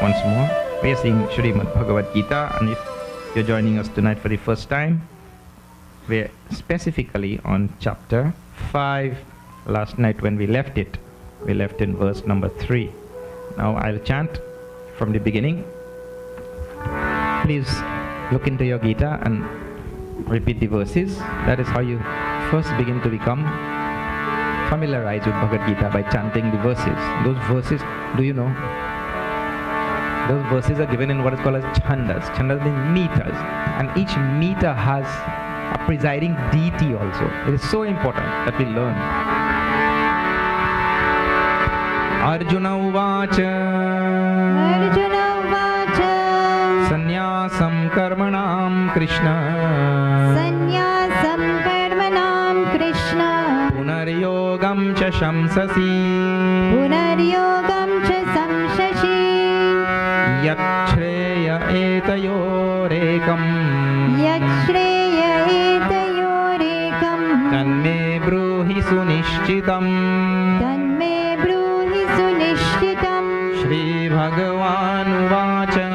once more. We are seeing Srimad Bhagavad Gita, and if you're joining us tonight for the first time, we're specifically on chapter 5. Last night when we left in verse number 3. Now I'll chant from the beginning. Please look into your Gita and repeat the verses. That is how you first begin to become familiarized with Bhagavad Gita, by chanting the verses. Those verses, do you know? Those verses are given in what is called as chandas. Chandas mean meters, and each meter has a presiding deity also. It is so important that we learn. Arjuna uvacha Sanyasam karmanam Krishna Punaryogam cha shamsasi Yakshreya etayorekam Tanme bruhi sunishchitam Shri Bhagavan uvacha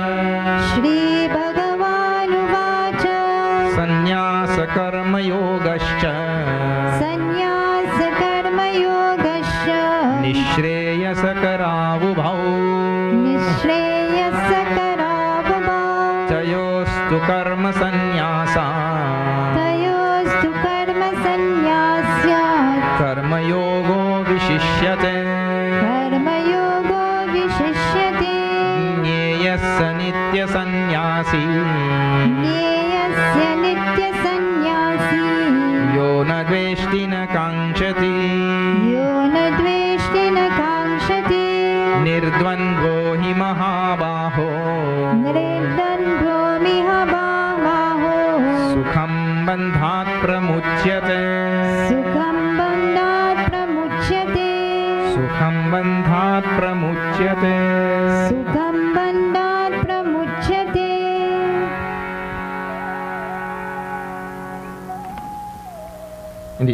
Sannyasa karma yogascha Nishreyasa karavubhau Tayostu karma sannyasa Karma yogo vishishyate Nyeyasya nitya sannyasi Yo na dveshti na kankshati Nirdvandvo hi mahabaho Sukham bandhat pramuchyate Sukham bandhat pramuchyate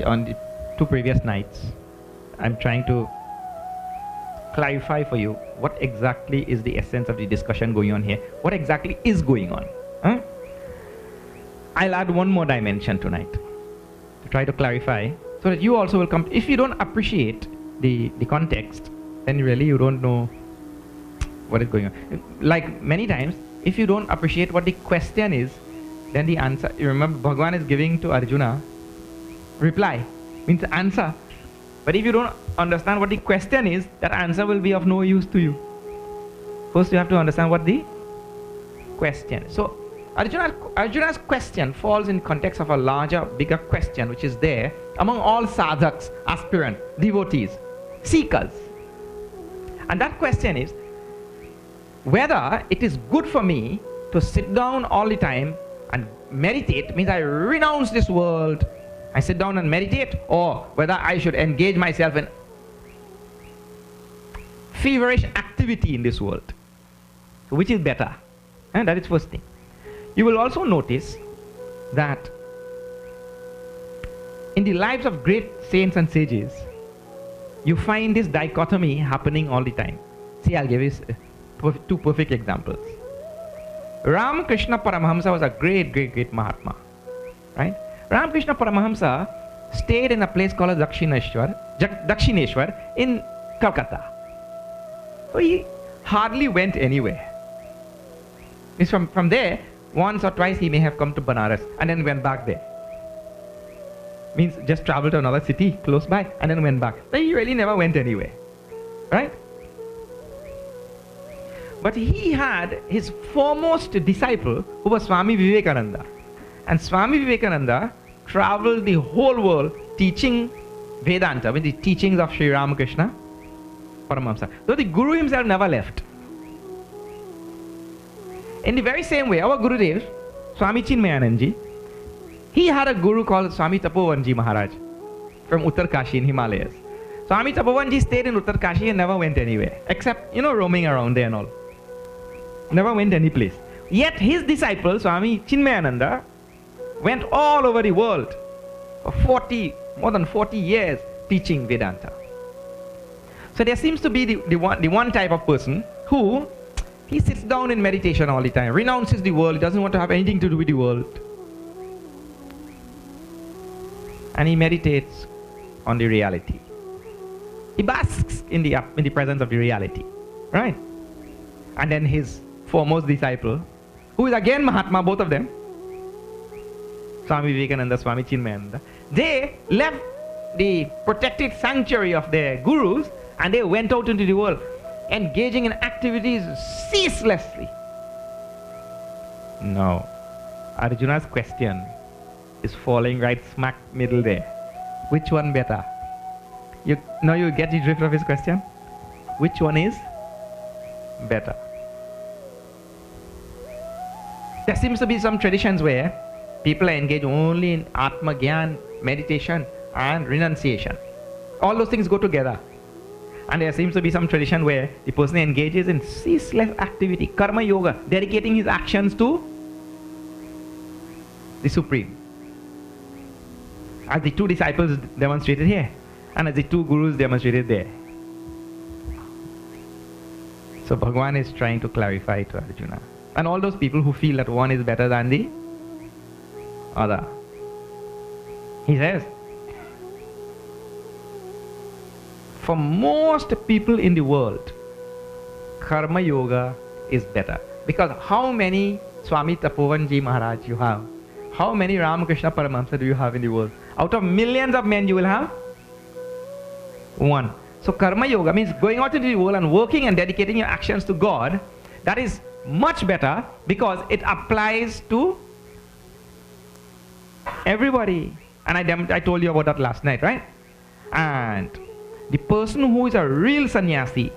On the 2 previous nights, I'm trying to clarify for you what exactly is the essence of the discussion going on here. What exactly is going on? I'll add one more dimension tonight to try to clarify, so that you also will come. If you don't appreciate the context, then really you don't know what is going on. Like many times, if you don't appreciate what the question is, then the answer, you remember Bhagavan is giving to Arjuna reply, means answer. But if you don't understand what the question is, that answer will be of no use to you. First you have to understand what the question is. So Arjuna's question falls in context of a larger, bigger question which is there among all sadhaks, aspirants, devotees, seekers. And that question is whether it is good for me to sit down all the time and meditate, means I renounce this world, I sit down and meditate, or whether I should engage myself in feverish activity in this world. So which is better? And that is first thing. You will also notice that in the lives of great saints and sages, you find this dichotomy happening all the time. See, I'll give you 2 perfect examples. Krishna Paramahamsa was a great Mahatma, right? Krishna Paramahamsa stayed in a place called Dakshineshwar in Calcutta. So he hardly went anywhere. It's from there, once or twice he may have come to Banaras and then went back there. Means just traveled to another city close by and then went back. So he really never went anywhere, right? But he had his foremost disciple who was Swami Vivekananda. And Swami Vivekananda traveled the whole world teaching Vedanta, with the teachings of Sri Ramakrishna Paramahamsa. So the Guru himself never left. In the very same way, our Gurudev, Swami Chinmaya, he had a guru called Swami Tapovanji Maharaj from Uttar Kashi in Himalayas. Swami Tapovanji stayed in Uttar Kashi and never went anywhere, except, roaming around there and all. Never went any place. Yet his disciple, Swami Chinmayananda, went all over the world for more than 40 years teaching Vedanta. So there seems to be the one type of person who He sits down in meditation all the time, renounces the world, he doesn't want to have anything to do with the world. And he meditates on the reality. He basks in the presence of the reality, right? And then his foremost disciple, who is again Mahatma, both of them, Swami Vivekananda, Swami Chinmaya, they left the protected sanctuary of their gurus and they went out into the world, engaging in activities ceaselessly. Now, Arjuna's question is falling right smack middle there. Which one better? Now you get the drift of his question? Which one is better? There seems to be some traditions where people engage only in Atma Gyan, meditation and renunciation. All those things go together. And there seems to be some tradition where the person engages in ceaseless activity, karma yoga, dedicating his actions to the Supreme. As the two disciples demonstrated here, and as the two gurus demonstrated there. So Bhagavan is trying to clarify to Arjuna. And all those people who feel that one is better than the other. He says, for most people in the world, Karma Yoga is better. Because how many Swami Tapovanji Maharaj you have? How many Ramakrishna Paramahamsa do you have in the world? Out of millions of men you will have one. So Karma Yoga means going out into the world and working and dedicating your actions to God. That is much better because it applies to everybody. And I told you about that last night, right? And the person who is a real sannyasi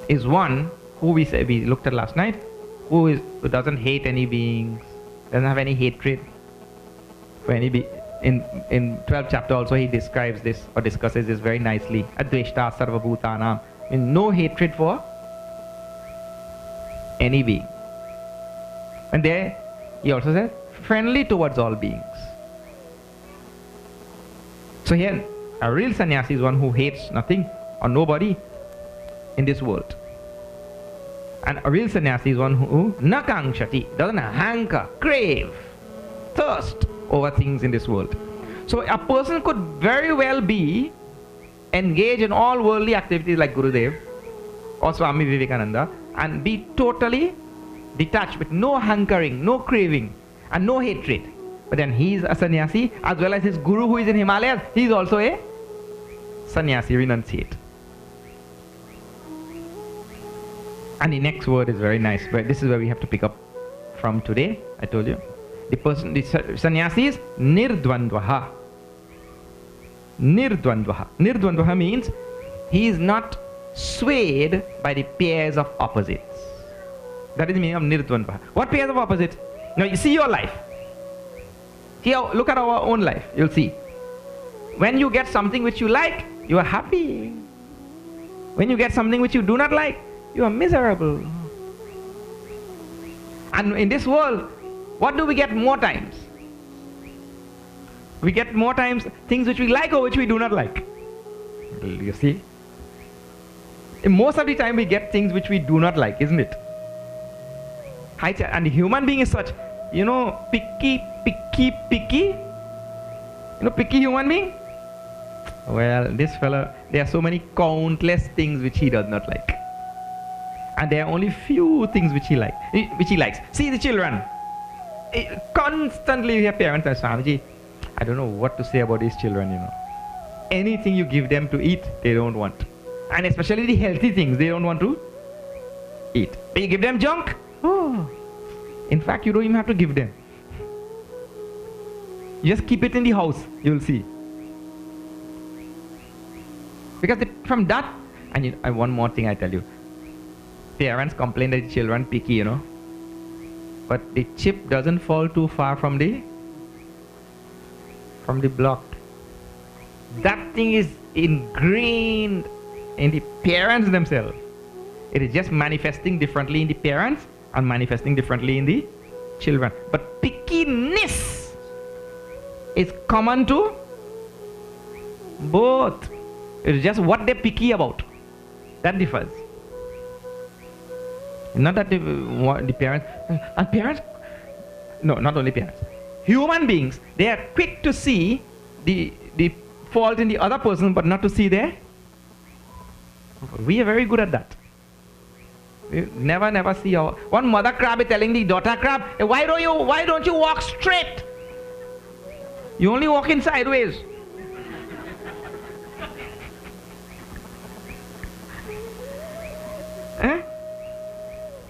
is one who we looked at last night, who doesn't hate any beings, doesn't have any hatred for any being. In 12th chapter also he describes this or discusses this very nicely. Adveshta sarva bhutanam. No hatred for any being. And there he also says friendly towards all beings. So here a real sannyasi is one who hates nothing or nobody in this world. And a real sannyasi is one who na kankshati, doesn't hanker, crave, thirst over things in this world. So a person could very well be engaged in all worldly activities like Gurudev or Swami Vivekananda and be totally detached with no hankering, no craving and no hatred. But then he is a sannyasi as well as his guru who is in Himalayas, he is also a sannyasi, renunciate. And the next word is very nice. This is where we have to pick up from today. I told you. The sannyasi is nirdvandvaha. Nirdvandvaha. Nirdvandvaha means he is not swayed by the pairs of opposites. That is the meaning of nirdvandvaha. What pairs of opposites? Now you see your life. Here, look at our own life. You'll see. When you get something which you like, you are happy. When you get something which you do not like, you are miserable. And in this world, what do we get more times? We get more times things which we like or which we do not like. You see? Most of the time we get things which we do not like, isn't it? And the human being is such, picky. Picky human being? Well, this fella, there are so many countless things which he does not like. And there are only few things which he likes. See the children. Constantly we have parents and Swamiji, I don't know what to say about these children, Anything you give them to eat, they don't want. And especially the healthy things, they don't want to eat. But you give them junk? Oh. In fact, you don't even have to give them. You just keep it in the house, you'll see. Because from that, and one more thing I tell you. Parents complain that the children picky, But the chip doesn't fall too far from the block. That thing is ingrained in the parents themselves. It is just manifesting differently in the parents and manifesting differently in the children. But pickiness is common to both. It is just what they're picky about. That differs. Not that the parents, and parents, no, not only parents. Human beings, they are quick to see the fault in the other person, but not to see their. We are very good at that. We never see our. One mother crab is telling the daughter crab, "Hey, why don't you walk straight? You only walk in sideways." Eh?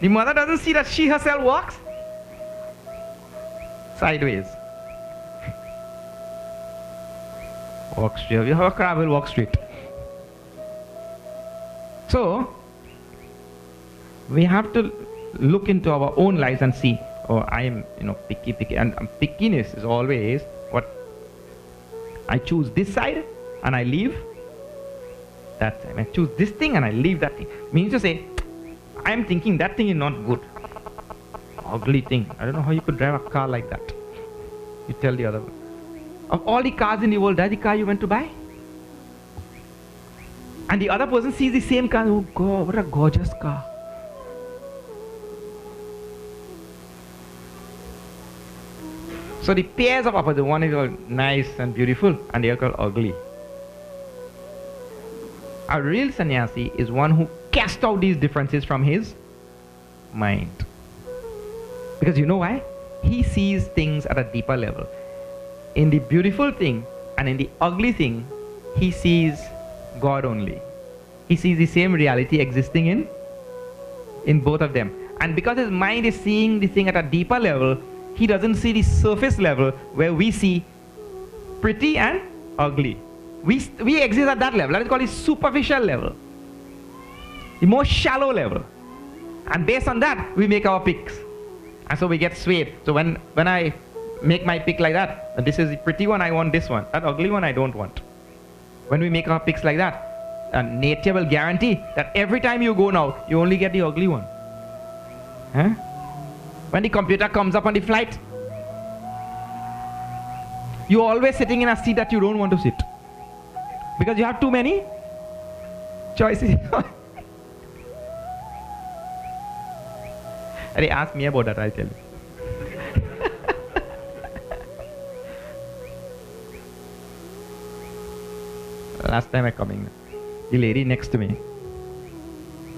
The mother doesn't see that she herself walks sideways. Walk straight. Our crab will walk straight. So, we have to look into our own lives and see, oh, I am, picky. And pickiness is always what I choose this side and I leave that side. I choose this thing and I leave that thing. Means to say, I am thinking that thing is not good. Ugly thing. I don't know how you could drive a car like that. You tell the other one. Of all the cars in the world, that's the car you went to buy? And the other person sees the same car. Oh God, what a gorgeous car. So the pairs of opposites, one is called nice and beautiful, and the other called ugly. A real sannyasi is one who casts out these differences from his mind. Because you know why? He sees things at a deeper level. In the beautiful thing and in the ugly thing, he sees God only. He sees the same reality existing in both of them. And because his mind is seeing the thing at a deeper level, he doesn't see the surface level where we see pretty and ugly. We exist at that level. That is called the superficial level. The most shallow level. And based on that, we make our picks. And so we get swayed. So when I make my pick like that, this is the pretty one, I want this one. That ugly one, I don't want. When we make our picks like that, nature will guarantee that every time you go now, you only get the ugly one. Huh? When the computer comes up on the flight, you're always sitting in a seat that you don't want to sit. Because you have too many choices. They ask me about that, I'll tell you. Last time I coming, the lady next to me,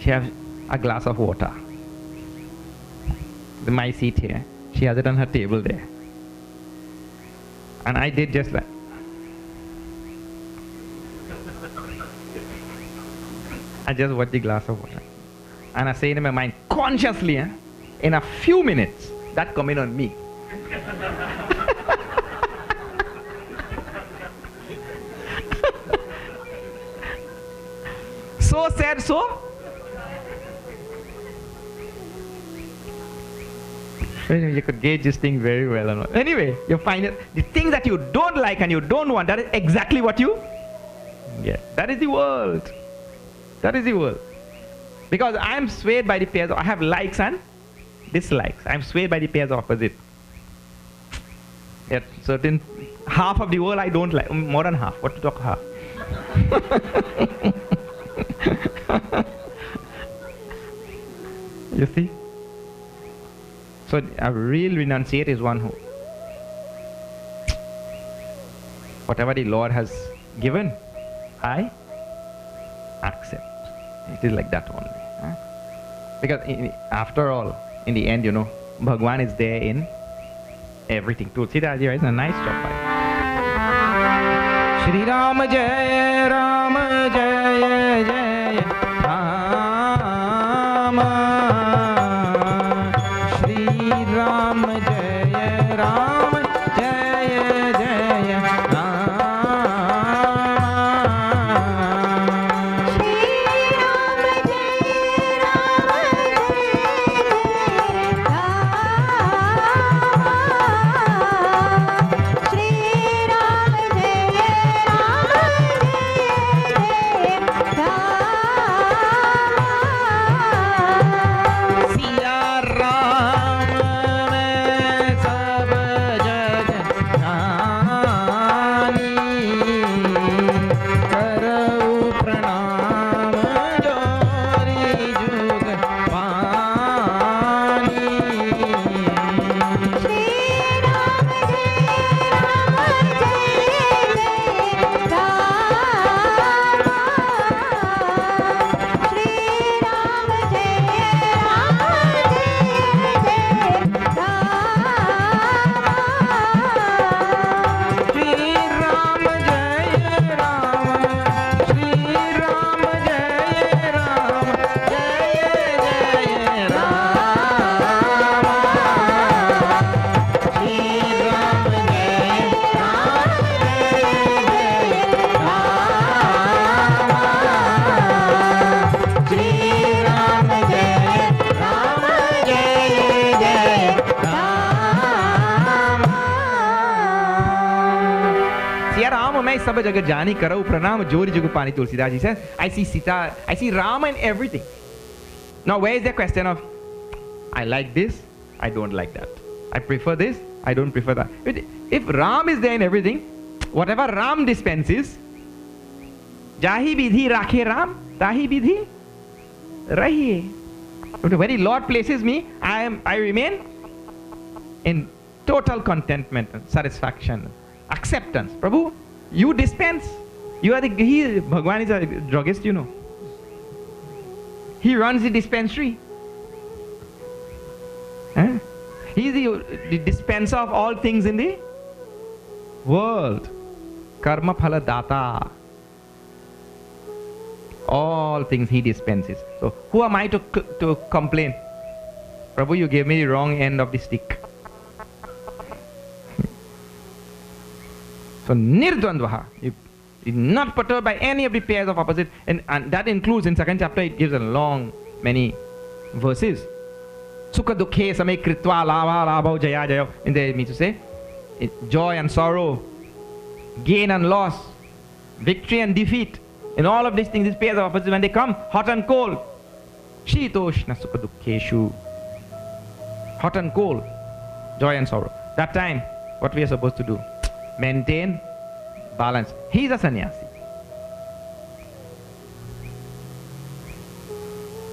she has a glass of water. My seat here, she has it on her table there. And I did just like. I just watched the glass of water. And I say in my mind, consciously, in a few minutes, that coming on me. So sad, so? You could gauge this thing very well. Anyway, you find it, the thing that you don't like and you don't want, that is exactly what you get. That is the world. That is the world. Because I am swayed by the pairs. I have likes and dislikes. I am swayed by the pairs opposite. Yet certain half of the world I don't like. More than half. What to talk half? You see? So a real renunciate is one who, whatever the Lord has given, I accept. It is like that only. Because after all, in the end, Bhagwan is there in everything. Tulsidaji is a nice job. Shri Ram Jaya Ram Jaya Jaya Rama. Shri Ram Jaya Ram Jaya Jaya Rama. Ram mai sab jagat jani karau pranam jori jugu pani. Tulsidas ji says, I see Sita, I see Rama in everything. Now where is the question of, I like this, I don't like that. I prefer this, I don't prefer that. If Ram is there in everything, whatever Ram dispenses, Jahi vidhi rakhe Ram, tahi vidhi rahiye. If the very Lord places me, I remain in total contentment, satisfaction, acceptance. Prabhu, you dispense. You are Bhagwan is a druggist, you know. He runs the dispensary. He is the dispenser of all things in the world. Karma phala data. All things he dispenses. So who am I to complain? Prabhu, you gave me the wrong end of the stick. So nirdvandvaha. Is not perturbed by any of the pairs of opposites, and that includes in second chapter. It gives a long many verses. Sukha dukhe samay kritva lava labha jaya jaya. In there it means to say joy and sorrow, gain and loss, victory and defeat. In all of these things, these pairs of opposites, when they come, hot and cold. Shitoshna sukha dukheshu. Hot and cold, joy and sorrow. That time, what we are supposed to do? Maintain balance. He is a sannyasi.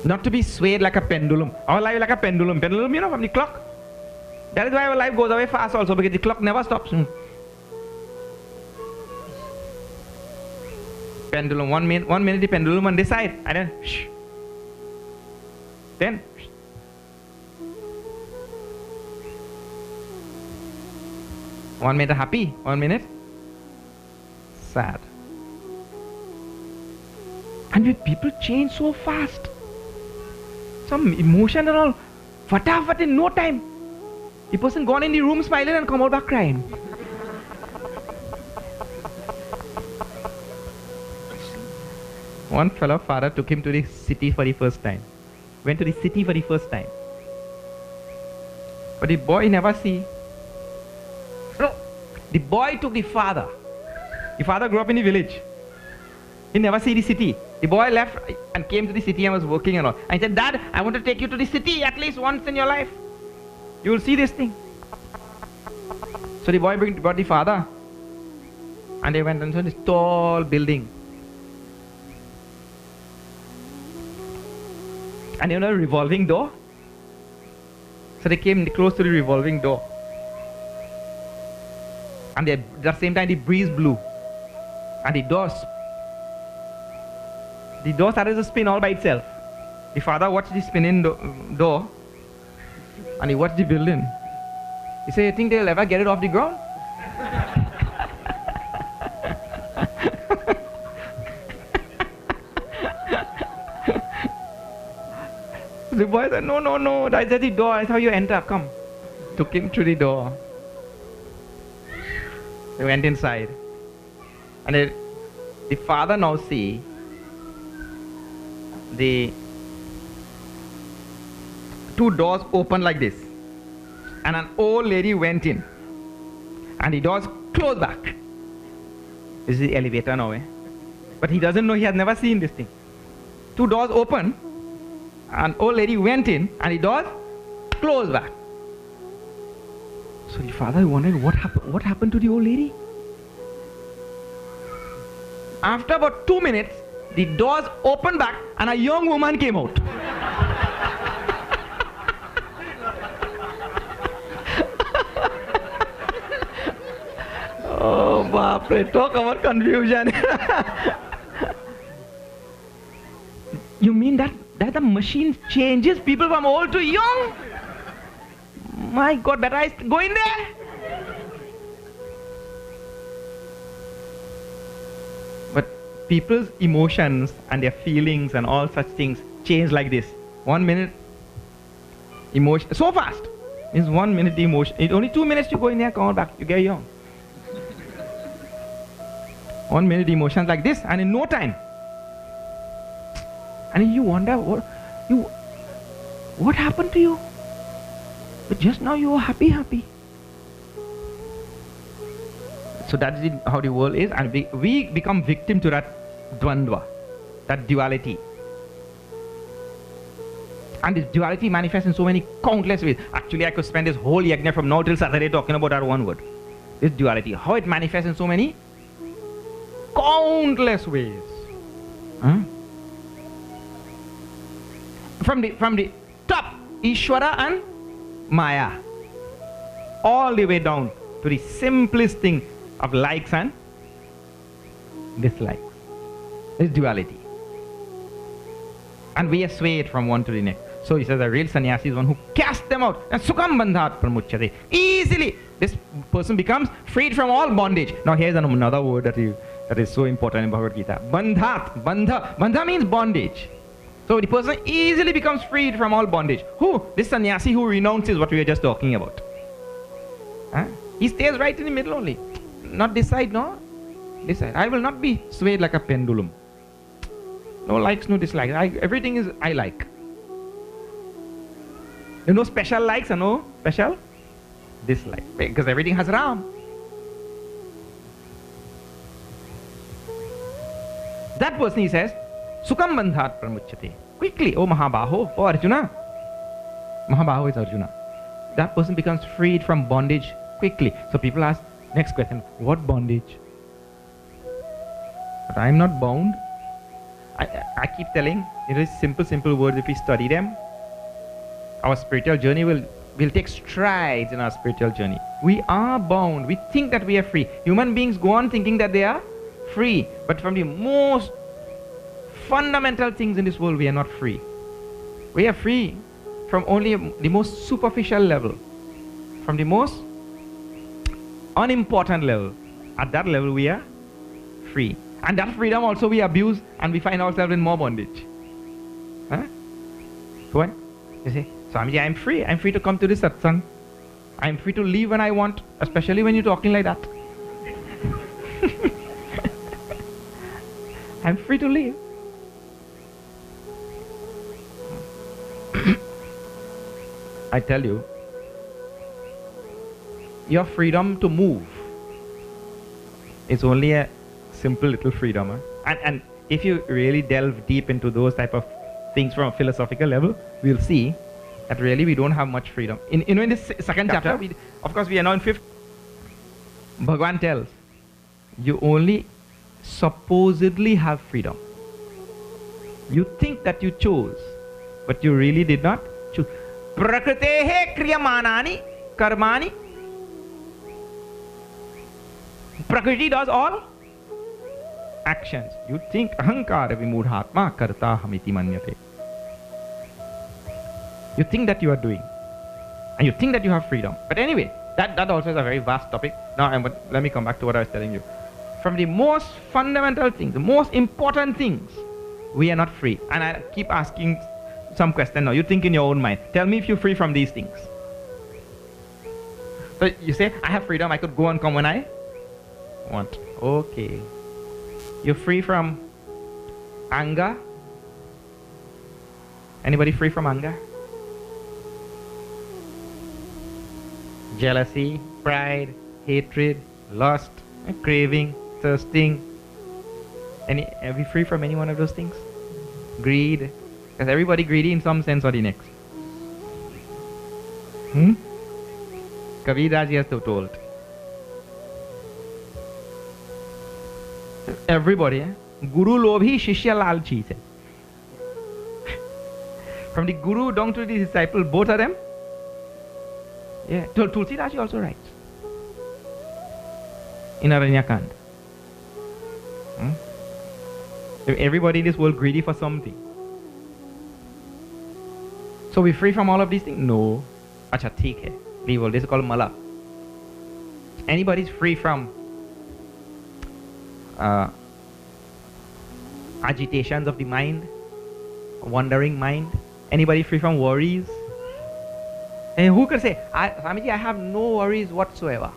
Not to be swayed like a pendulum. Our life is like a pendulum. Pendulum, you know, from the clock. That is why our life goes away fast also, because the clock never stops. Pendulum, 1 minute the pendulum on this side, and then shh. Then shh. One minute happy, 1 minute sad. And people change so fast. Some emotion and all, fatafat in no time. The person gone in the room smiling and come out back crying. One fellow father took him to the city for the first time. Went to the city for the first time. But the boy never see. No, the boy took the father. The father grew up in the village. He never see the city. The boy left and came to the city and was working and all. And he said, Dad, I want to take you to the city at least once in your life. You will see this thing. So the boy brought the father. And they went into this tall building. And you know a revolving door? So they came close to the revolving door. And at the same time the breeze blew. And the door started to spin all by itself. The father watched the spinning door. And he watched the building. He said, you think they'll ever get it off the ground? The boy said, no, that's the door, that's how you enter, come. Took him through the door. They went inside. And the father now see the two doors open like this. And an old lady went in. And the doors closed back. This is the elevator now, eh? But he doesn't know, he has never seen this thing. Two doors open. An old lady went in and the doors closed back. So the father wondered, what happened to the old lady? After about 2 minutes, the doors opened back and a young woman came out. Oh, baapre, talk about confusion. You mean that the machine changes people from old to young? My God, better I go in there. But people's emotions and their feelings and all such things change like this. 1 minute emotion, so fast. It's 1 minute the emotion. It's only 2 minutes to go in there, come back, you get young. 1 minute emotions like this, and in no time. And you wonder what happened to you? But just now you were happy. So that's how the world is, and we become victim to that dvandva, that duality. And this duality manifests in so many countless ways. Actually, I could spend this whole yajna from now till Saturday talking about that one word. This duality, how it manifests in so many countless ways. From the top, Ishvara and Maya, all the way down to the simplest thing of likes and dislikes. This duality. And we are swayed from one to the next. So he says a real sannyasi is one who casts them out. And sukham bandhat pramuchyate. Easily, this person becomes freed from all bondage. Now here's another word that is so important in Bhagavad Gita. Bandhat, bandha. Bandha means bondage. So the person easily becomes freed from all bondage. Who? This sannyasi who renounces what we were just talking about. He stays right in the middle only. Not this side, no. This side. I will not be swayed like a pendulum. No likes, no dislikes. Everything is I like. There are no special likes and no special dislikes. Because everything has Ram. That person, he says, Sukham bandhat pramuchyate. Quickly, oh Mahabaho, oh Arjuna. Mahabaho is Arjuna. That person becomes freed from bondage quickly. So people ask, next question, what bondage? But I am not bound. I keep telling, it is simple words. If we study them, our spiritual journey will take strides in our spiritual journey. We are bound. We think that we are free. Human beings go on thinking that they are free. But from the most fundamental things in this world, we are not free. We are free from only the most superficial level. From the most unimportant level. At that level, we are free. And that freedom also we abuse, and we find ourselves in more bondage. So what? You say, Swamiji, I am free. I am free to come to this satsang. I am free to leave when I want, especially when you're talking like that. I am free to leave. I tell you, your freedom to move is only a simple little freedom. And if you really delve deep into those type of things from a philosophical level, we'll see that really we don't have much freedom. In this second chapter, of course we are now in 5th. Bhagavan tells, you only supposedly have freedom. You think that you chose, but you really did not choose. Prakritehe kriyamanani karmani. Prakriti does all actions. You think ahankara vimudhatma karta hamiti manyate. You think that you are doing, and you think that you have freedom. But anyway, that also is a very vast topic. Now, let me come back to what I was telling you. From the most fundamental things, the most important things, we are not free. And I keep asking some question now. You think in your own mind. Tell me if you're free from these things. So you say, I have freedom. I could go and come when I want. Okay. You're free from anger? Anybody free from anger? Jealousy, pride, hatred, lust, craving, thirsting. Are we free from any one of those things? Greed. Is everybody greedy in some sense or the next? Kabiraj has told. Everybody, Guru lobhi, Shishya lalchi. From the Guru down to the disciple, both of them. Yeah, Tulsidas also writes in Aranyakand. Everybody in this world greedy for something. So we're free from all of these things? No. Acha, theek hai. Leave all. This is called mala. Anybody's free from agitations of the mind, wandering mind? Anybody free from worries? And who could say, Swamiji, I have no worries whatsoever?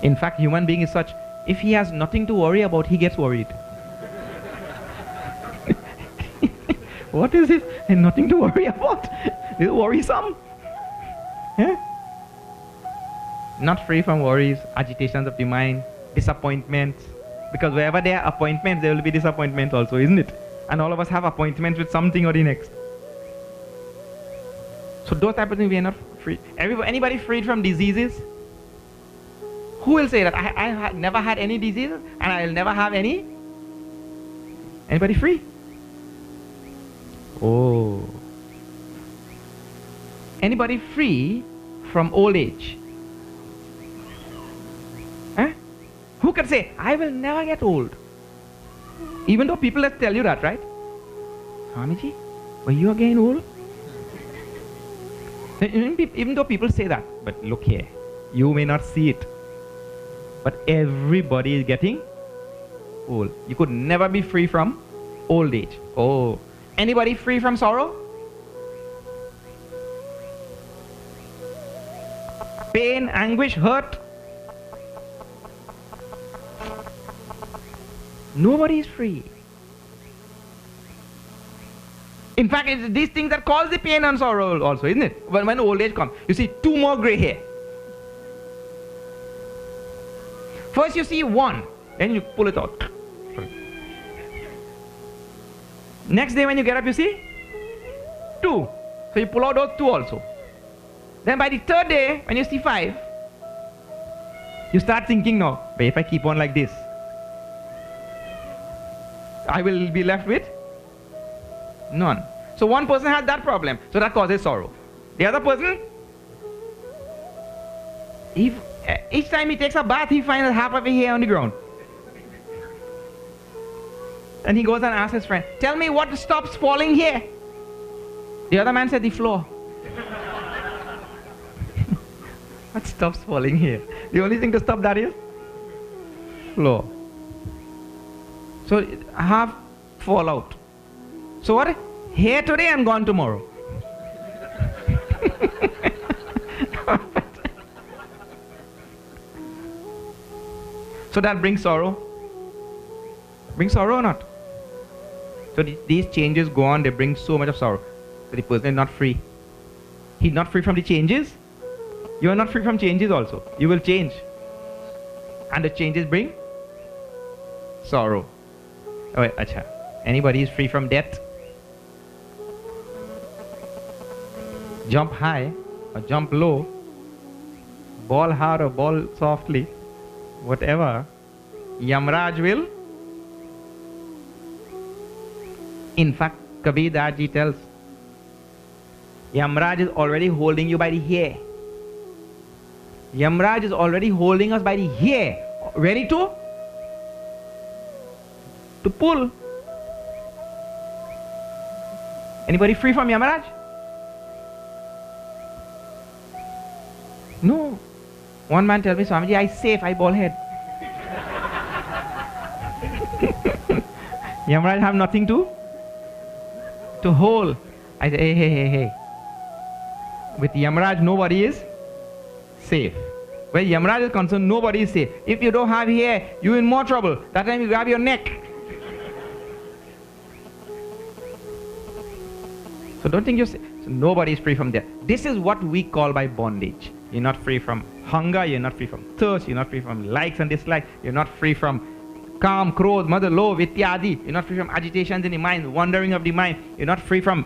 In fact, human being is such, if he has nothing to worry about, he gets worried. What is this? And nothing to worry about? This is worrisome. Yeah? Not free from worries, agitations of the mind, disappointments. Because wherever there are appointments, there will be disappointments also, isn't it? And all of us have appointments with something or the next. So those type of things we are not free. Anybody freed from diseases? Who will say that? I never had any diseases and I will never have any? Anybody free? Oh. Anybody free from old age? Huh? Who can say, I will never get old? Even though people that tell you that, right? Swamiji, were you again old? Even though people say that, but look here, you may not see it, but everybody is getting old. You could never be free from old age. Oh, anybody free from sorrow? Pain, anguish, hurt? Nobody is free. In fact, it's these things that cause the pain and sorrow also, isn't it? When old age comes, you see 2 more gray hair. First you see 1, then you pull it out. Next day when you get up, you see 2. So you pull out those 2 also. Then by the 3rd day, when you see 5, you start thinking now, but if I keep on like this, I will be left with none. So one person has that problem, so that causes sorrow. The other person, each time he takes a bath, he finds half of a hair on the ground. And he goes and asks his friend, tell me what stops falling here? The other man said, the floor. What stops falling here? The only thing to stop that is floor. So half fall out. So what? Here today and gone tomorrow. So that brings sorrow. Brings sorrow or not? So these changes go on, they bring so much of sorrow. So the person is not free. He's not free from the changes. You are not free from changes also. You will change. And the changes bring sorrow. Oh, acha. Anybody is free from death? Jump high or jump low, ball hard or ball softly, whatever, Yamraj will. In fact, Kabirdaji tells, Yamraj is already holding you by the hair. Yamraj is already holding us by the hair, ready to pull. Anybody free from Yamraj? No. One man tells me, Swamiji, I safe, I bald head. Yamraj have nothing to hold. I say, hey. With Yamraj, nobody is safe. Where Yamraj is concerned, nobody is safe. If you don't have hair, you're in more trouble. That time you grab your neck. So don't think you're safe. So nobody is free from that. This is what we call by bondage. You're not free from hunger, you're not free from thirst, you're not free from likes and dislikes, you're not free from Kam, Krodh, Mada, Love, Ityadi, you're not free from agitations in the mind, wandering of the mind, you're not free from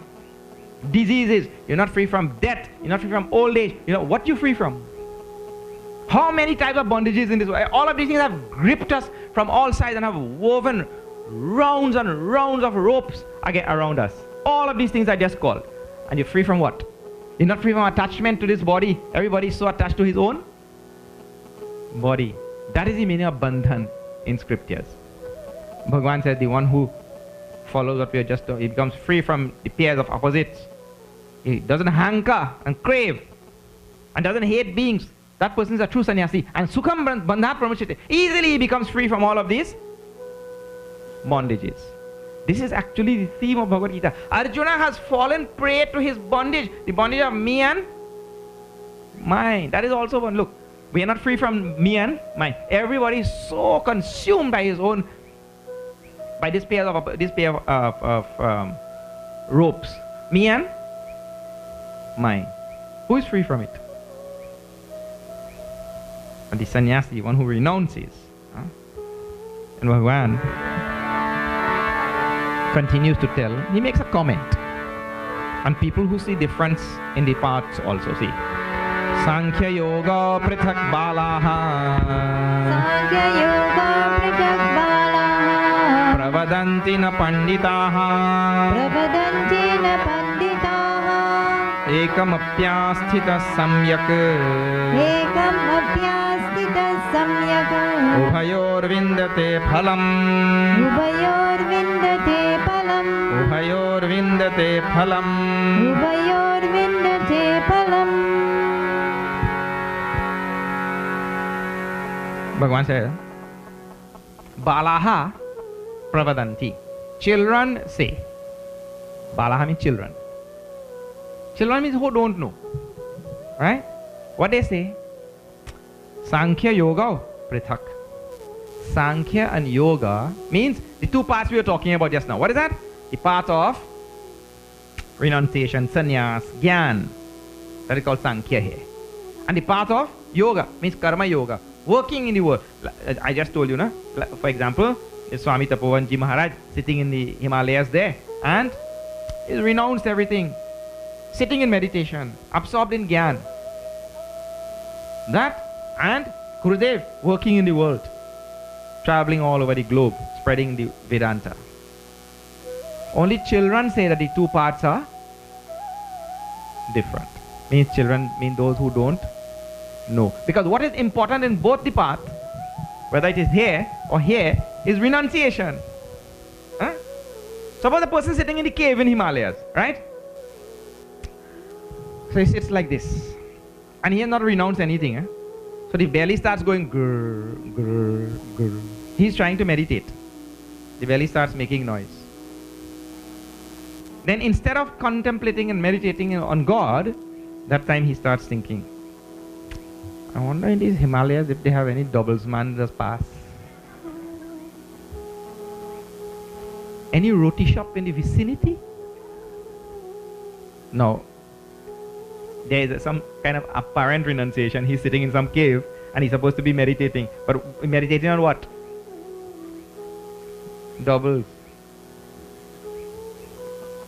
diseases, you're not free from death, you're not free from old age. You know what you're free from? How many types of bondages in this world? All of these things have gripped us from all sides and have woven rounds and rounds of ropes around us. All of these things are just called. And you're free from what? You're not free from attachment to this body. Everybody is so attached to his own body. That is the meaning of bandhan in scriptures. Bhagavan said the one who follows what we are just doing, he becomes free from the pairs of opposites. He doesn't hanker and crave and doesn't hate beings. That person is a true sannyasi. And sukham bandhat pramudhyate. Easily he becomes free from all of these bondages. This is actually the theme of Bhagavad Gita. Arjuna has fallen prey to his bondage, the bondage of me and mine. That is also one. Look, we are not free from me and mine. Everybody is so consumed by his own, by this pair of ropes. Me and mine. Who is free from it? And the sannyasi, one who renounces. And Bhagavan continues to tell, he makes a comment. And people who see difference in the paths also see. Sankhya Yoga Prithak Balaha. Sankhya Yoga Prithak Balaha. Pravadanti na Panditaha. Pravadanti na Panditaha. Ekam apyasthita samyak. Ekam apyasthita samyak. Ubhayor vindate phalam. Ubhayor vindate phalam. Ubhayor vindate phalam. Ubhayor vindate phalam. Bhagavan says, Balaha pravadanti. Children say. Balaha means children. Children means who don't know. Right? What they say? Sankhya Yoga Prithak. Sankhya and Yoga means the two paths we were talking about just now. What is that? The path of renunciation, sannyas, gyan. That is called Sankhya here. And the path of Yoga means Karma Yoga. Working in the world. I just told you, na? For example, Swami Prakashanandaji Maharaj sitting in the Himalayas there and he's renounced everything. Sitting in meditation, absorbed in Gyan. That and Gurudev working in the world, traveling all over the globe, spreading the Vedanta. Only children say that the two paths are different. Means children mean those who don't know. Because what is important in both the paths, whether it is here or here, is renunciation. Huh? Suppose a person sitting in the cave in Himalayas, right? So he sits like this. And he has not renounced anything. So the belly starts going grrr, grrr, grrr. He's trying to meditate. The belly starts making noise. Then instead of contemplating and meditating on God, that time he starts thinking, I wonder in these Himalayas if they have any doubles man just pass. Any roti shop in the vicinity? No. There is some kind of apparent renunciation. He's sitting in some cave and he's supposed to be meditating. But meditating on what? Doubles.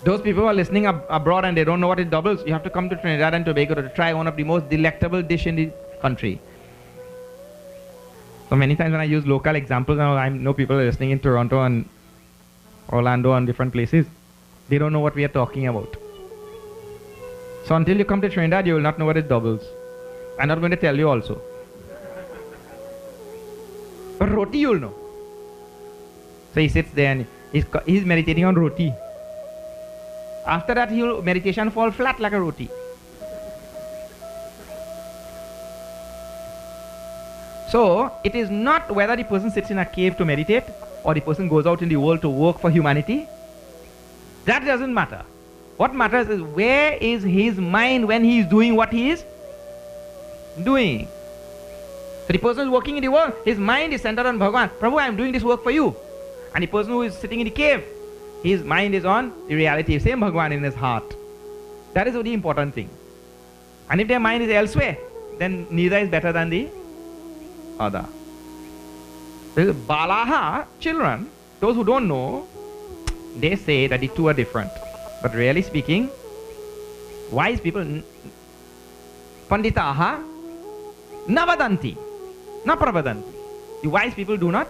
Those people who are listening abroad and they don't know what is doubles, you have to come to Trinidad and Tobago to try one of the most delectable dish in the country. So many times when I use local examples, I know people are listening in Toronto and Orlando and different places. They don't know what we are talking about. So until you come to Trinidad, you will not know what is doubles. I'm not going to tell you also. But roti you'll know. So he sits there and he's meditating on roti. After that, meditation fall flat like a roti. So it is not whether the person sits in a cave to meditate or the person goes out in the world to work for humanity. That doesn't matter. What matters is where is his mind when he is doing what he is doing. So the person who is working in the world, his mind is centered on Bhagavan. Prabhu, I am doing this work for you. And the person who is sitting in the cave, his mind is on the reality, same Bhagavan in his heart. That is the important thing. And if their mind is elsewhere, then neither is better than the other. Balaha, children, those who don't know, they say that the two are different. But really speaking, wise people, Panditaha, Navadanti, Napravadanti. The wise people do not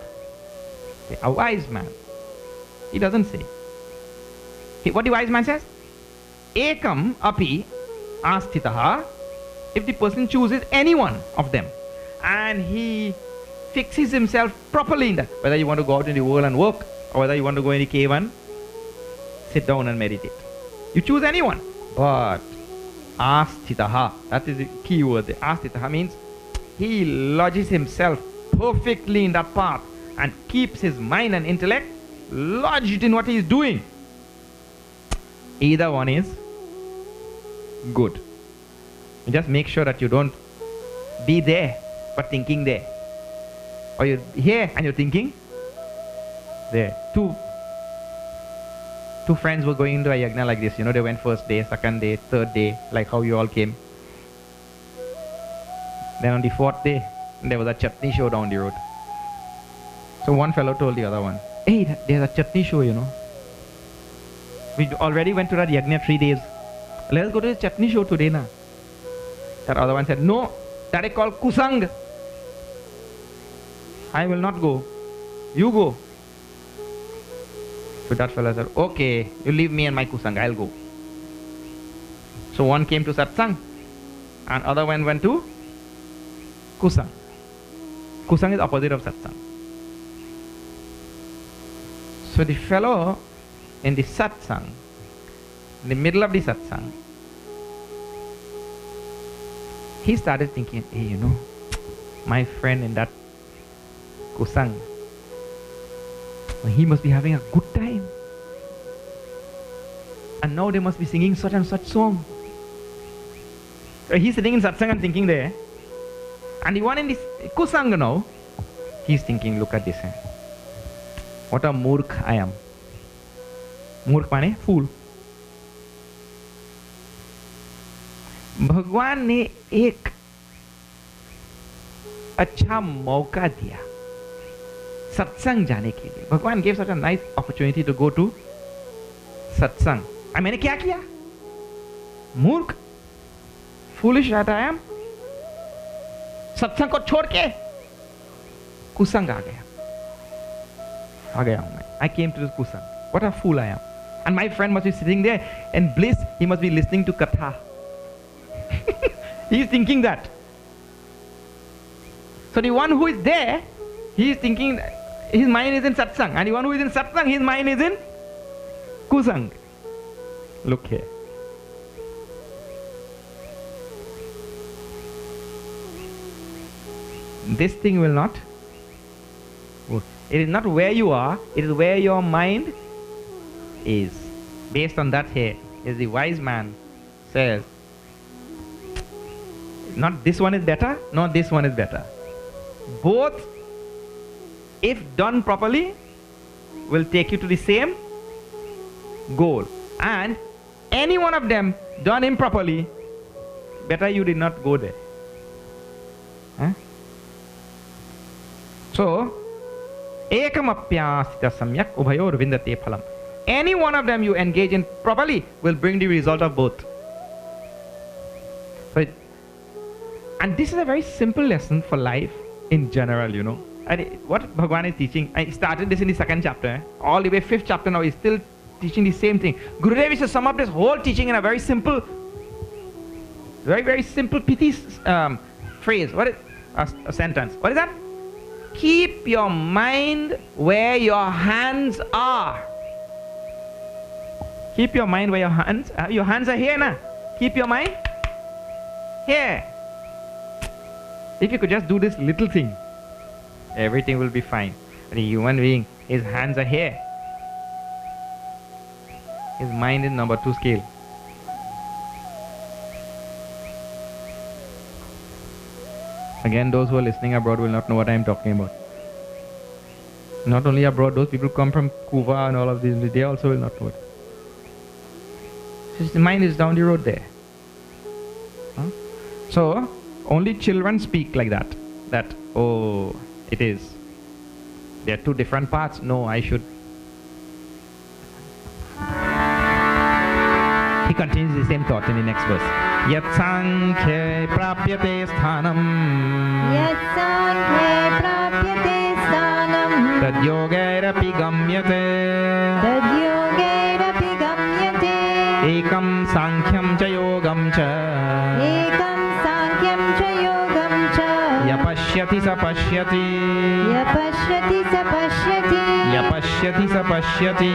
say. A wise man, he doesn't say. What the wise man says? Ekam api asthitaha. If the person chooses any one of them and he fixes himself properly in that, whether you want to go out in the world and work or whether you want to go in the cave and sit down and meditate. You choose anyone. But asthitaha, that is the key word there. Asthitaha means he lodges himself perfectly in that path and keeps his mind and intellect lodged in what he is doing. Either one is good. You just make sure that you don't be there but thinking there. Or you're here and you're thinking there. Two friends were going into a yajna like this. You know, they went first day, second day, third day, like how you all came. Then on the fourth day, And there was a chutney show down the road. So one fellow told the other one, hey, there's a chutney show, you know. We already went to that Yajna 3 days. Let's go to the chutney show today now. That other one said, no, that is called kusang. I will not go. You go. So that fellow said, okay, you leave me and my kusang, I'll go. So one came to satsang and other one went to kusang. Kusang is opposite of satsang. So the fellow in the satsang, in the middle of the satsang, he started thinking, hey, you know, my friend in that kusang, he must be having a good time. And now they must be singing such and such song. So he's sitting in satsang and thinking there. And the one in this kusang now, he's thinking, look at this. What a murk I am. Murk माने fool. भगवान ने एक अच्छा मौका दिया सत्संग जाने के लिए. भगवान gave such a nice opportunity to go to सत्संग. और मैंने क्या किया? मूर्ख, foolish that I am. सत्संग को छोड़ के कुसंग आ गया हूं मैं. I came to this kusang. What a fool I am. And my friend must be sitting there in bliss. He must be listening to katha. He is thinking that. So the one who is there, he is thinking, his mind is in satsang. And the one who is in satsang, his mind is in kusang. Look here. This thing will not work. It is not where you are, it is where your mind is. Based on that here is the wise man says, not this one is better, not this one is better. Both, if done properly, will take you to the same goal. And any one of them done improperly, better you did not go there. Huh? So, ekamapyasita samyak ubhayor vindate phalam. Any one of them you engage in properly will bring the result of both. So and this is a very simple lesson for life in general, you know. And what Bhagavan is teaching, I started this in the 2nd chapter, all the way 5th chapter now, he's still teaching the same thing. Gurudev is to sum up this whole teaching in a very simple, very simple, pithy phrase. What is a sentence? What is that? Keep your mind where your hands are. Keep your mind where your hands are here now. Keep your mind here. If you could just do this little thing, everything will be fine. But a human being, his hands are here. His mind is number 2 scale. Again, those who are listening abroad will not know what I am talking about. Not only abroad, those people come from Cuba and all of these, they also will not know it. His mind is down the road there. Huh? So, only children speak like that. That, oh, it is. There are 2 different parts. No, I should. He continues the same thought in the next verse. Yat sankhya prapyate sthanam. Yat sankhya prapyate sthanam. Tad yogairapi gamyate. Tad yogairapi gamyate. Ekam sankhya cha yogam cha. Ekam sankhya cha yogam cha. Yapashyati sa pashyati. Yapashyati sa pashyati. Yapashyati sa pashyati.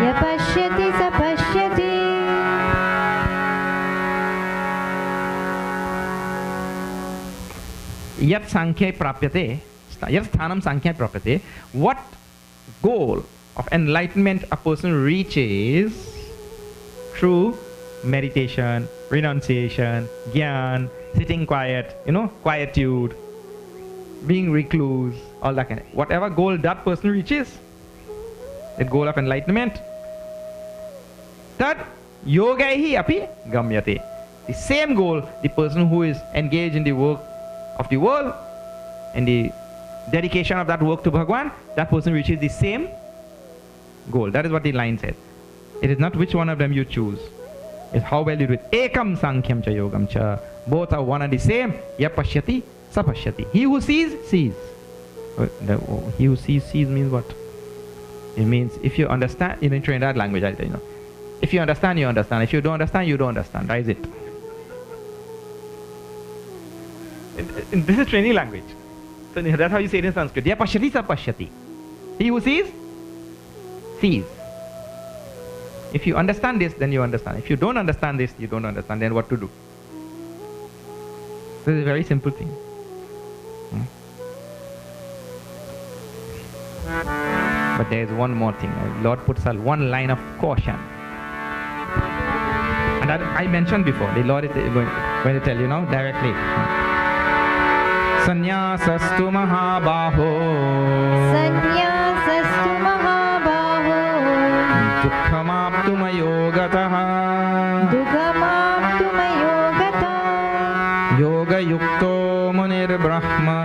Yapashyati sa pashyati. Yat sankhya prapyate, yat sthanam sankhya prapyate. What goal of enlightenment a person reaches through meditation, renunciation, gyan, sitting quiet, quietude, being recluse, all that kind of. Whatever goal that person reaches, the goal of enlightenment, that yogaihi api gamyate. The same goal, the person who is engaged in the work of the world, dedication of that work to Bhagwan, that person reaches the same goal. That is what the line says. It is not which one of them you choose. It's how well you do it. Ekam sankyam cha yogam cha. Both are one and the same. Yapashyati sapashyati. He who sees, sees. He who sees, sees means what? It means if you understand, in Trinidad language, I tell you know. If you understand, you understand. If you don't understand, you don't understand. That is it. This is Trinity language. So that's how you say it in Sanskrit. Yapashyati sapashyati. He who sees, sees. If you understand this, then you understand. If you don't understand this, you don't understand. Then what to do? This is a very simple thing. But there is one more thing. Lord puts one line of caution. And that I mentioned before. The Lord is going to tell you now directly. Sanyasastu mahabaho. Sanyasastu mahabaho. Dukhamaptu mayogataha. Dukhamaptu mayogataha. Yoga yukto munir brahma.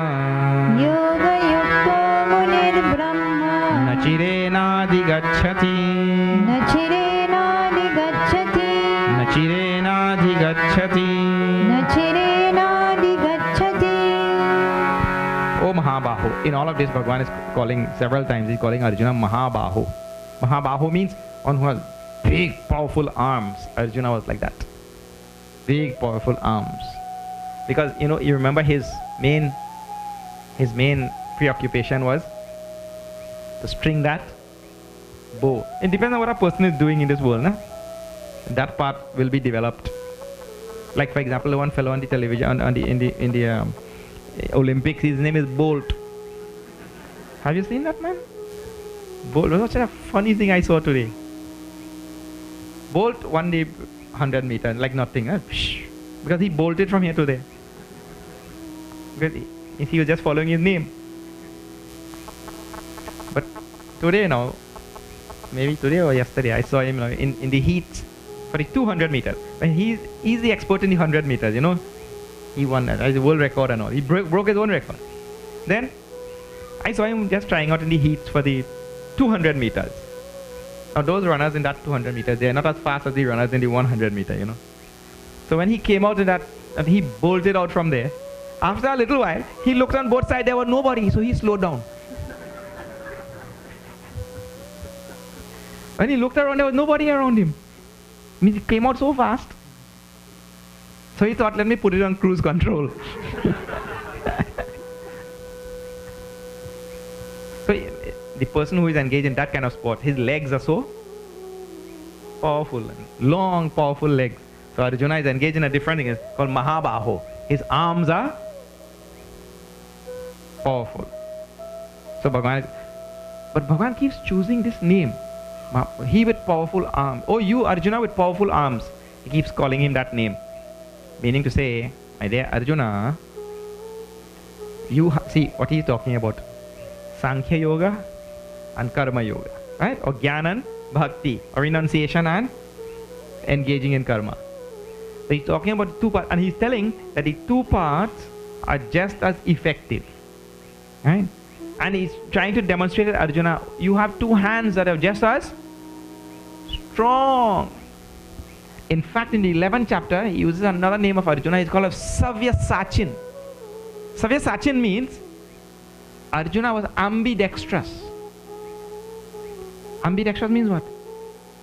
Yoga yukto munir brahma. Nachirena digacchati. Nachirena digacchati. Nachirena digacchati. Nachirena digacchati. Oh Mahabaho. In all of this, Bhagavan is calling several times. He's calling Arjuna Mahabaho. Mahabaho means one who has big, powerful arms. Arjuna was like that. Big, powerful arms. Because you remember his main preoccupation was to string that bow. It depends on what a person is doing in this world, na? That part will be developed. Like for example, one fellow on the television in the Olympics, his name is Bolt. Have you seen that man? Bolt was such a funny thing I saw today. Bolt won the 100 meters like nothing, because he bolted from here to there. Because he was just following his name. But today now, maybe today or yesterday, I saw him in the heat for the 200 meters. But he's the expert in the 100 meters, He won that. That's the world record and all. He broke his own record. Then I saw him just trying out in the heat for the 200 meters. Now those runners in that 200 meters, they are not as fast as the runners in the 100 meter, So when he came out in that, and he bolted out from there, after a little while, he looked on both sides, there was nobody, so he slowed down. When he looked around, there was nobody around him. I mean, he came out so fast. So he thought, let me put it on cruise control. So the person who is engaged in that kind of sport, his legs are so powerful, long, powerful legs. So Arjuna is engaged in a different thing. It's called Mahabaho. His arms are powerful. So Bhagavan keeps choosing this name. He with powerful arms. Oh, you Arjuna with powerful arms. He keeps calling him that name. Meaning to say, my dear Arjuna, see what he is talking about. Sankhya Yoga and Karma Yoga. Right? Or Jnana and Bhakti. Or renunciation and engaging in karma. So he's talking about two parts. And he's telling that the two parts are just as effective. Right? And he's trying to demonstrate that Arjuna, you have two hands that are just as strong. In fact, in the 11th chapter, he uses another name of Arjuna. It's called Savya Sachin. Savya Sachin means Arjuna was ambidextrous. Ambidextrous means what?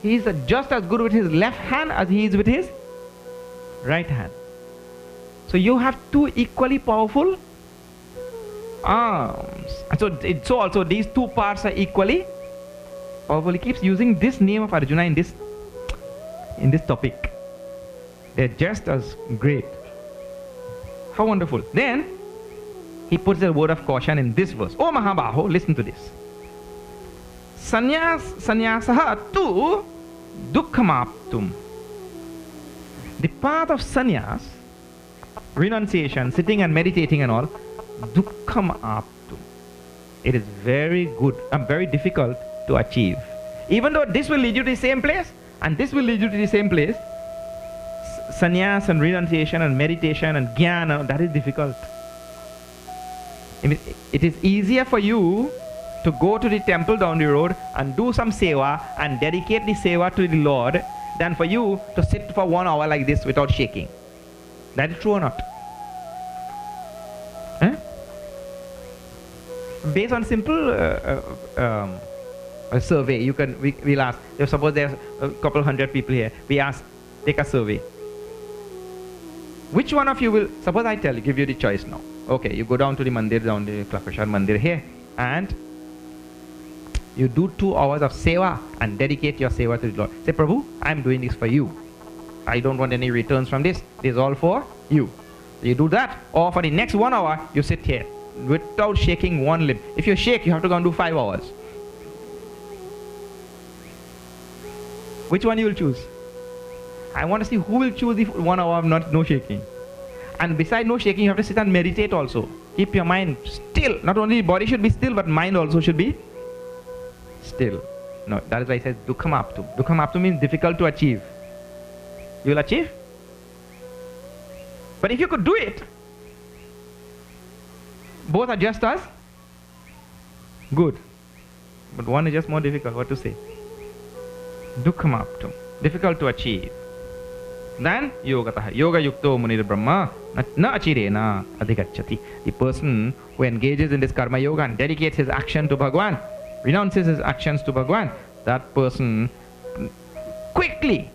He is just as good with his left hand as he is with his right hand. So you have two equally powerful arms. And so also these two parts are equally powerful. He keeps using this name of Arjuna in this topic. They're just as great. How wonderful. Then he puts a word of caution in this verse. Oh Mahabaho, listen to this. Sanyasaha tu dukkhamaptum. The path of sannyas, renunciation, sitting and meditating and all, dukkhamaptum. It is very good and very difficult to achieve. Even though this will lead you to the same place, and this will lead you to the same place, sannyas and renunciation and meditation and jnana, that is difficult. I mean, it is easier for you to go to the temple down the road and do some seva and dedicate the seva to the Lord than for you to sit for 1 hour like this without shaking. That is true or not? Eh? Based on simple a survey, we'll ask. Suppose there's a couple hundred people here. We ask, take a survey. Which one of you will? Suppose I give you the choice now. Okay, you go down to the mandir, down the Prakashan mandir here, and you do 2 hours of seva and dedicate your seva to the Lord. Say, Prabhu, I'm doing this for you. I don't want any returns from this. This is all for you. So you do that, or for the next 1 hour, you sit here without shaking one limb. If you shake, you have to go and do 5 hours. Which one you will choose? I want to see who will choose the 1 hour of no shaking. And besides no shaking, you have to sit and meditate also. Keep your mind still. Not only body should be still, but mind also should be still. No, that is why it says Dukhamaptu. Dukhamaptu means difficult to achieve. You will achieve? But if you could do it, both are just as good. But one is just more difficult. What to say? Dukhamaptu. Difficult to achieve. Then yogataha. Yoga yukto munir brahma na achirena adhigacchati. The person who engages in this karma yoga and dedicates his action to Bhagwan, renounces his actions to Bhagwan, that person quickly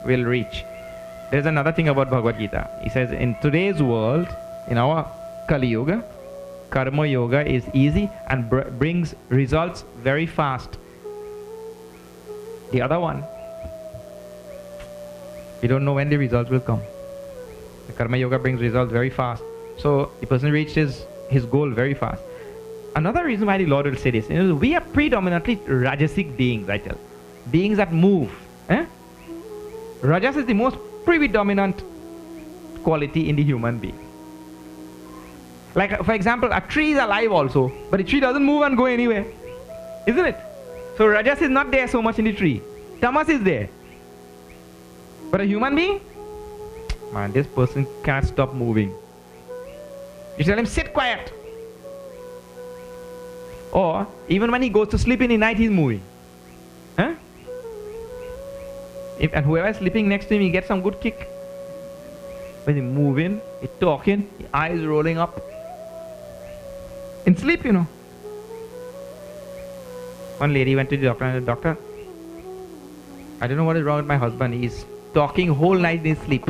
will reach. There's another thing about Bhagavad Gita. He says, in today's world, in our Kali Yoga, karma yoga is easy and brings results very fast. The other one, we don't know when the results will come. The karma yoga brings results very fast. So the person reaches his goal very fast. Another reason why the Lord will say this, we are predominantly Rajasic beings, I tell. Beings that move. Rajas is the most predominant quality in the human being. Like, for example, a tree is alive also, but the tree doesn't move and go anywhere. Isn't it? So Rajas is not there so much in the tree. Tamas is there. But a human being, man, this person can't stop moving. You tell him, sit quiet. Or, even when he goes to sleep in the night, he's moving. Huh? And whoever is sleeping next to him, he gets some good kick. When he's moving, he's talking, his eyes rolling up. In sleep, One lady went to the doctor and said, Doctor, I don't know what is wrong with my husband. He's talking whole night in his sleep.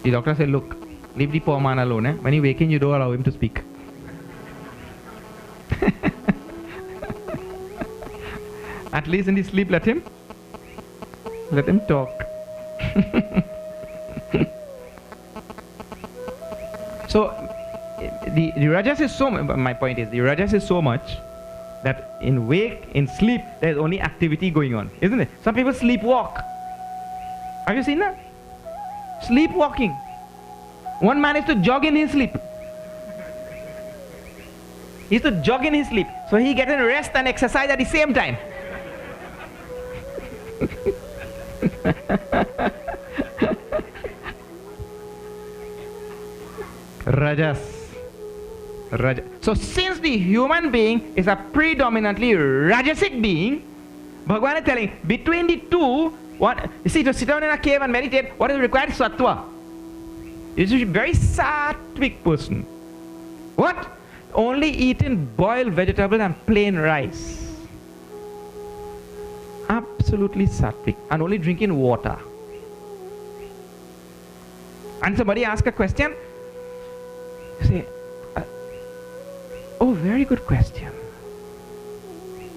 The doctor said, look, leave the poor man alone. When he wakes, you don't allow him to speak. At least in his sleep, let him talk. So, the Rajas is so, my point is, the Rajas is so much that in sleep, there's only activity going on, isn't it? Some people sleepwalk. Have you seen that? Sleepwalking. One man is to jog in his sleep. He's to jog in his sleep. So he gets rest and exercise at the same time. Rajas. So since the human being is a predominantly Rajasic being, Bhagavan is telling, between the two, you see, to sit down in a cave and meditate, what is required? Sattva. You should be a very sattvic person. What? Only eating boiled vegetables and plain rice. Absolutely sattvic. And only drinking water. And somebody asks a question, you say, oh, very good question.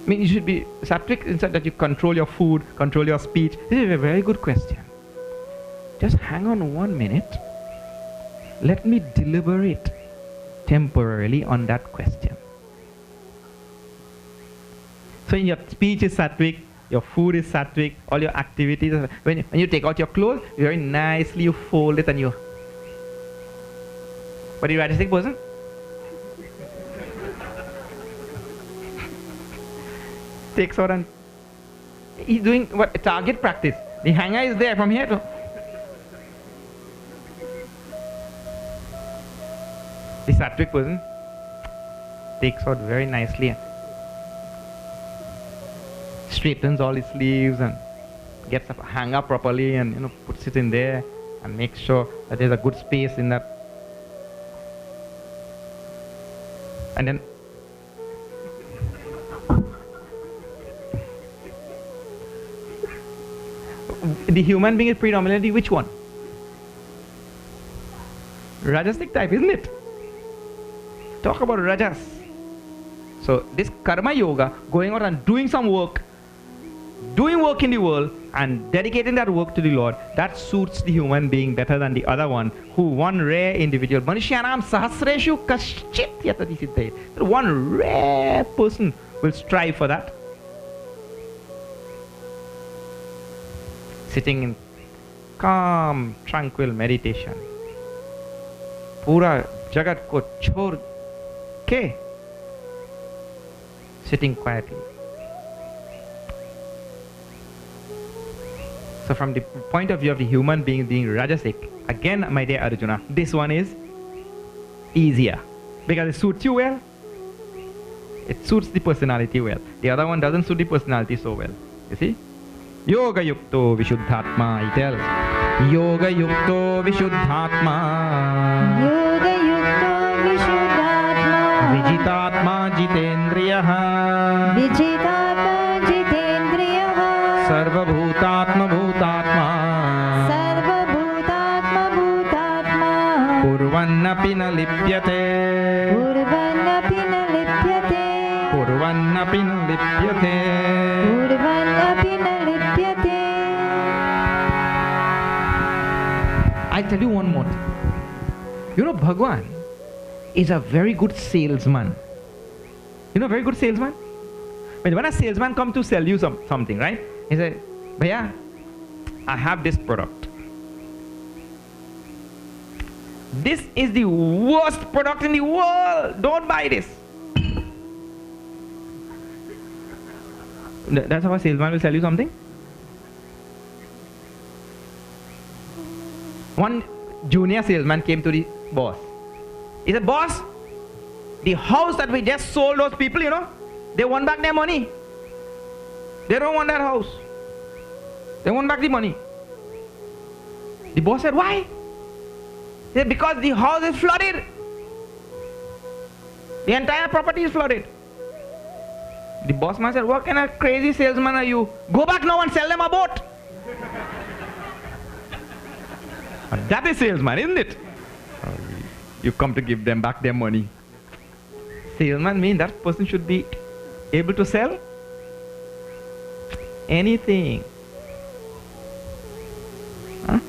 I mean, you should be sattvic in that you control your food, control your speech. This is a very good question. Just hang on 1 minute. Let me deliberate temporarily on that question. So your speech is sattvic, your food is sattvic, all your activities. When you take out your clothes, very nicely you fold it and you... But the Rajasic person? Takes out and... He's doing what? Target practice. The hanger is there from here to... The sattvic person takes out very nicely and straightens all his sleeves and gets up, hang up properly, and puts it in there and makes sure that there's a good space in that. And then the human being is predominantly which one? Rajasic type, isn't it? Talk about rajas. So this karma yoga, going out and doing some work, doing work in the world and dedicating that work to the Lord, that suits the human being better than the other one, who one rare individual. Manusyanam sahasreshu kaschit yatati siddhe. One rare person will strive for that. Sitting in calm, tranquil meditation. Pura jagat ko chhod ke. Sitting quietly. So from the point of view of the human being being rajasic, again, my dear Arjuna, this one is easier because it suits you well. It suits the personality well. The other one doesn't suit the personality so well. You see? Yoga yukto vishuddhatma, he tells. Yoga yukto vishuddhatma. Yoga yukto vishuddhatma. Vijitatma jitendriyaha. Vijitatma jitendriyaha. Sarvabhutatma bhutatma. Sarvabhutatma bhutatma. Purvannapi na lipyate. Purvannapi na lipyate. Purvannapi na lipyate. Purvannapi na lipyate. I'll tell you one more thing. Bhagwan is a very good salesman. Very good salesman? When a salesman comes to sell you something, right? He says, Bhaiya, I have this product. This is the worst product in the world. Don't buy this. That's how a salesman will sell you something. One junior salesman came to the boss. He said, boss, the house that we just sold those people, they want back their money. They don't want that house. They want back the money. The boss said, why? He said, because the house is flooded. The entire property is flooded. The boss man said, what kind of crazy salesman are you? Go back now and sell them a boat. That is salesman, isn't it? You come to give them back their money. Salesman means that person should be able to sell anything. Huh?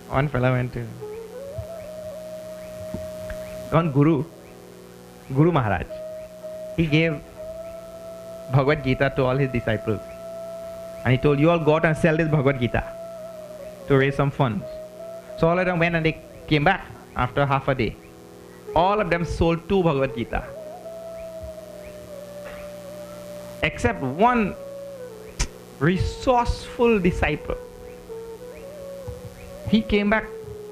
One fellow went to one Guru Maharaj. He gave Bhagavad Gita to all his disciples. And he told, you all go out and sell this Bhagavad Gita to raise some funds. So all of them went and they came back after half a day. All of them sold 2 Bhagavad Gita. Except one resourceful disciple. He came back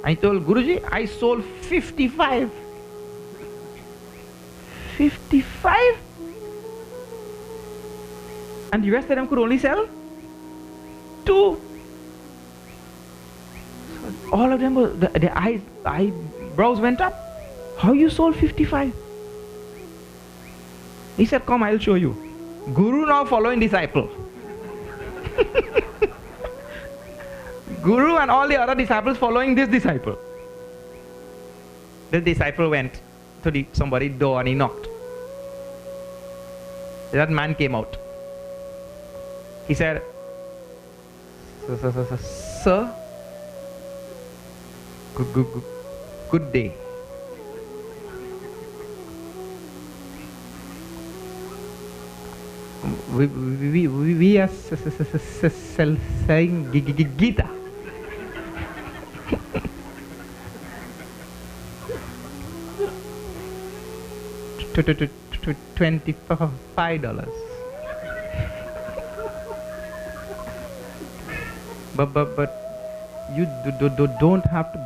and he told, Guruji, I sold 55. 55? And the rest of them could only sell 2. All of them, their eyebrows went up. How you sold 55? He said, come, I'll show you. Guru now following disciple. Guru and all the other disciples following this disciple. The disciple went to somebody's door and he knocked. That man came out. He said, Sir, good day. We are selling Gita. $25. But you don't have to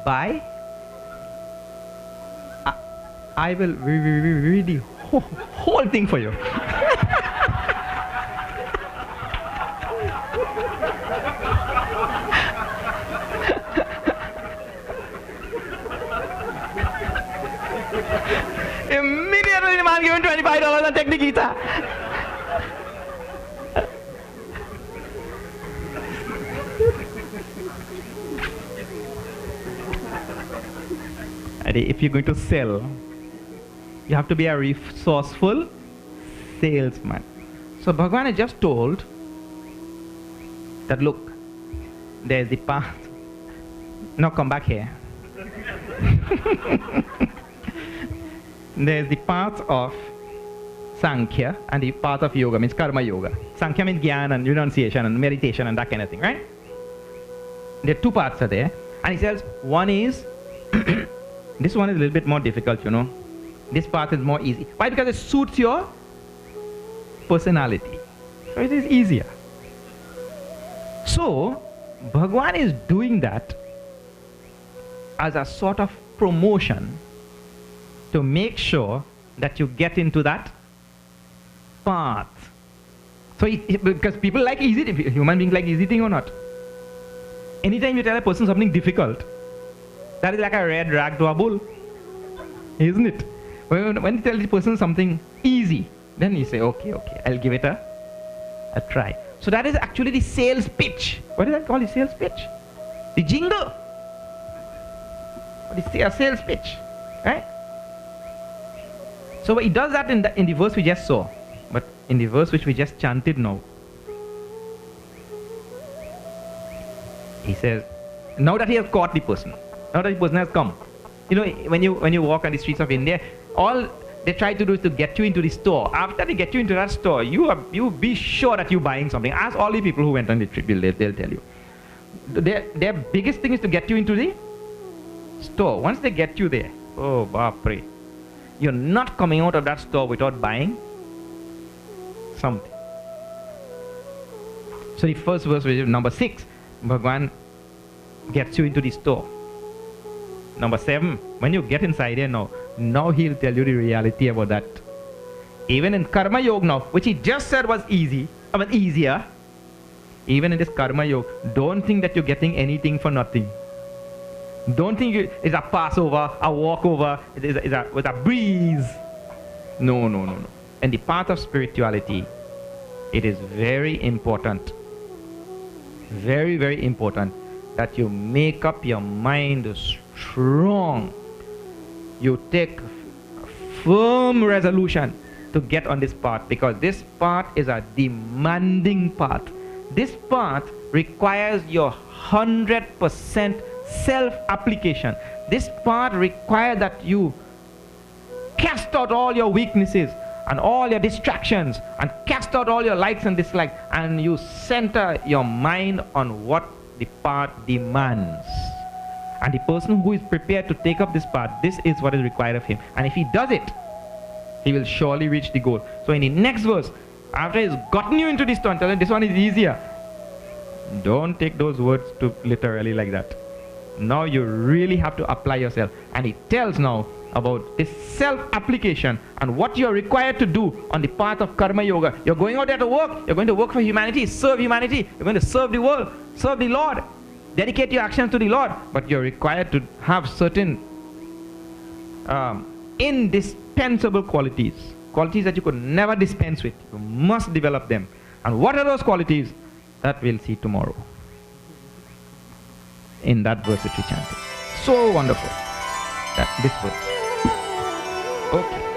buy. I will read the whole thing for you. Immediately the man given $25 and take the Gita. And if you're going to sell, you have to be a resourceful salesman. So Bhagavan has just told that look, there's the path. Now come back here. There's the path of Sankhya and the path of yoga, means karma yoga. Sankhya means jnana and renunciation and meditation and that kind of thing, right? There are two paths are there. And he says one is, this one is a little bit more difficult, you know. This path is more easy. Why? Because it suits your personality. So it is easier. So, Bhagavan is doing that as a sort of promotion to make sure that you get into that path. So, because people like easy, human beings like easy thing or not. Anytime you tell a person something difficult, that is like a red rag to a bull, isn't it? When you tell the person something easy, then you say, okay, I'll give it a try. So that is actually the sales pitch. What is that called, the sales pitch? The jingle. A sales pitch, right? So he does that in the verse we just saw. But in the verse which we just chanted now, he says, now that he has caught the person, now that the person has come. You know, when you walk on the streets of India, all they try to do is to get you into the store. After they get you into that store, you be sure that you're buying something. Ask all the people who went on the trip, they'll tell you. Their biggest thing is to get you into the store. Once they get you there, oh, Bapre, you're not coming out of that store without buying something. So the first verse, which is number 6, Bhagavan gets you into the store. Number 7, when you get inside there now he'll tell you the reality about that. Even in Karma Yoga now, which he just said was easier, even in this Karma Yoga, don't think that you're getting anything for nothing. Don't think it's a Passover, a walkover, with a breeze. No. In the path of spirituality, it is very important, very, very important that you make up your mind strong. You take firm resolution to get on this path, because this path is a demanding path. This path requires your 100% self-application. This path requires that you cast out all your weaknesses and all your distractions and cast out all your likes and dislikes, and you center your mind on what the path demands. And the person who is prepared to take up this path, this is what is required of him. And if he does it, he will surely reach the goal. So in the next verse, after he's gotten you into this one, tell him this one is easier. Don't take those words too literally like that. Now you really have to apply yourself. And he tells now about this self-application and what you're required to do on the path of Karma Yoga. You're going out there to work. You're going to work for humanity, serve humanity. You're going to serve the world, serve the Lord. Dedicate your actions to the Lord. But you're required to have certain indispensable qualities that you could never dispense with. You must develop them. And what are those qualities? That we'll see tomorrow in that verse which we chanted. So wonderful, this verse. Okay.